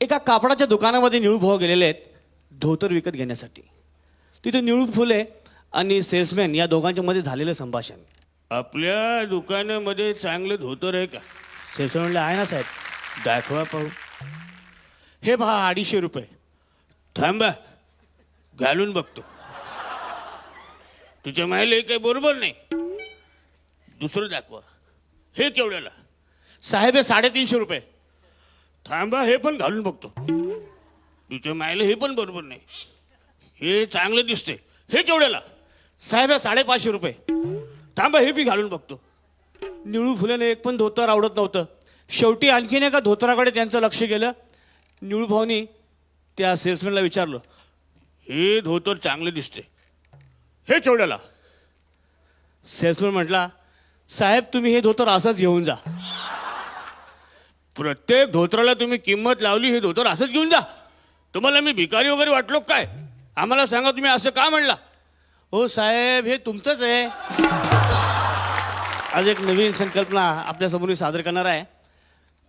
एका कापडाच्या दुकानामध्ये निळू भाऊ गेलेले आहेत धोतर विकत घेण्यासाठी. तिथे निळू फुले आणि सेल्समॅन या दोघांच्या मध्ये झालेलं संभाषण. आपल्या दुकानामध्ये चांगलं धोतर आहे का? सेल्समॅन म्हणले आहे ना साहेब, दाखवा पाहू. हे पहा 250 रुपये. थांबा घालून बघतो. तुझ्या मायला काही बरोबर नाही, दुसरं दाखवा. हे केवढ्याला? साहेब हे 350 रुपये. थांबा हे पण घालून बघतो. तुझ्या मायला हे पण बरोबर नाही, हे चांगलं दिसते. हे केवढ्याला? साहेब हे 550 रुपये. थांबा हे बी घालून बघतो. निळू फुलेने एक पण धोतर आवडत नव्हतं. शेवटी आणखीन एका धोतराकडे त्यांचं लक्ष गेलं. निळू भाऊनी त्या सेल्समॅनला विचारलं, हे धोतर चांगले दिसते, हे केवढ्याला? सेल्समॅन म्हटला, साहेब तुम्ही हे धोतर असंच घेऊन जा. प्रत्येक धोतराला तुम्ही किंमत लावली, हे धोतर असंच घेऊन जा. तुम्हाला मी भिकारी वगैरे वाटलो काय? आम्हाला सांगा तुम्ही असं का म्हणला? हो साहेब हे तुमचंच आहे. आज एक नवीन संकल्पना आपल्यासमोर सादर करणार आहे.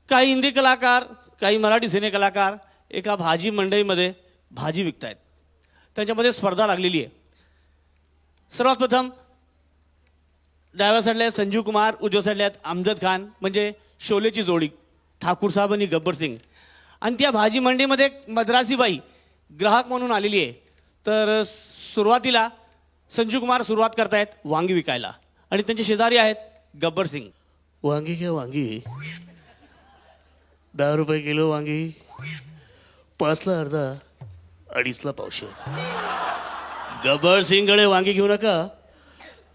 काही हिंदी कलाकार, काही मराठी सिने कलाकार एका भाजी मंडईमध्ये भाजी विकतायत. त्यांच्यामध्ये स्पर्धा लागलेली आहे. सर्वात प्रथम डाव्या साईडला आहेत संजीव कुमार, उजव्या साईडला आहेत अमजद खान, म्हणजे शोलेची जोडी ठाकूर साहेब आणि गब्बर सिंग. आणि त्या भाजी मंडईमध्ये एक मद्रासी बाई ग्राहक म्हणून आलेली आहे. तर सुरुवातीला संजीव कुमार सुरुवात करतायत वांगी विकायला आणि त्यांचे शेजारी आहेत गब्बर सिंग. वांगी घ्या वांगी, 10 रुपये किलो वांगी, 5ला अर्धा, 2.5ला पावशेर. गब्बर सिंगकडे वांगी घेऊ नका,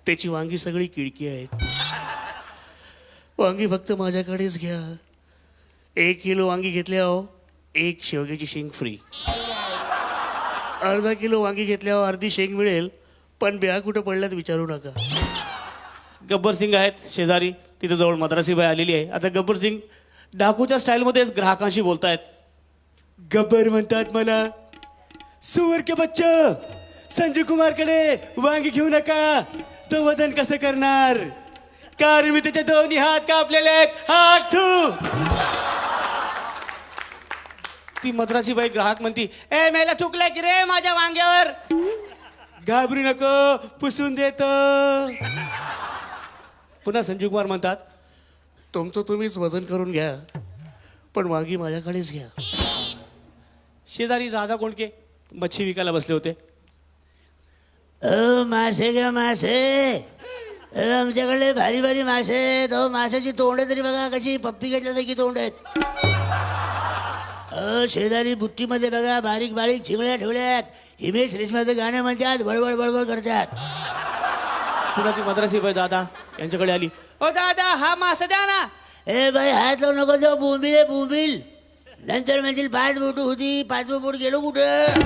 त्याची वांगी सगळी किडकी आहेत. वांगी फक्त माझ्याकडेच घ्या. 1 किलो वांगी घेतल्यावर 1 शेवग्याची शेंग फ्री. अर्धा किलो वांगी घेतल्यावर अर्धी शेंग मिळेल, पण ब्या कुठं पडल्यात विचारू नका. गब्बर सिंग आहेत शेजारी, तिथे जवळ मद्रासी बाई आलेली आहे. आता गब्बर सिंग डाकूच्या स्टाईलमध्येच ग्राहकांशी बोलतायत. गब्बर म्हणतात मला, सुवर के बच्चा, संजीव कुमारकडे वांगी घेऊ नका, तो वजन कसं करणार? कारण मी त्याचे दोन्ही हात कापलेले आहेत. हात धू. ती मद्रासी बाई ग्राहक म्हणती, ए मेला चुकलाय की रे माझ्या वांग्यावर? घाबरू नको, पुसून देतो. पुन्हा संजीव कुमार म्हणतात, तुमचं तुम्हीच वजन करून घ्या, पण वांगी माझ्याकडेच घ्या. शेजारी राधा कोंडके मच्छी विकायला बसले होते. मासे घ्या मासे, आमच्याकडे भारी भारी मासे आहेत. माशाची तोंड तरी बघा कशी पप्पी घेतल्या की तोंड आहेत. शेजारी बुट्टीमध्ये बघा बारीक बारीक चिंगळ्या ठेवल्यात. हिमेश रेशमाचं गाणं म्हणतात, बळबळ बळबळ करतात. पुन्हा ती मद्रासी बाई दादा यांच्याकडे आली. ओ दादा हा मासा द्या ना. ए बाई हात लावू नको, तो बोंबील आहे बोंबील. नंतर म्हणतील 5 बोट होती, 5वं बोट गेलो कुठं?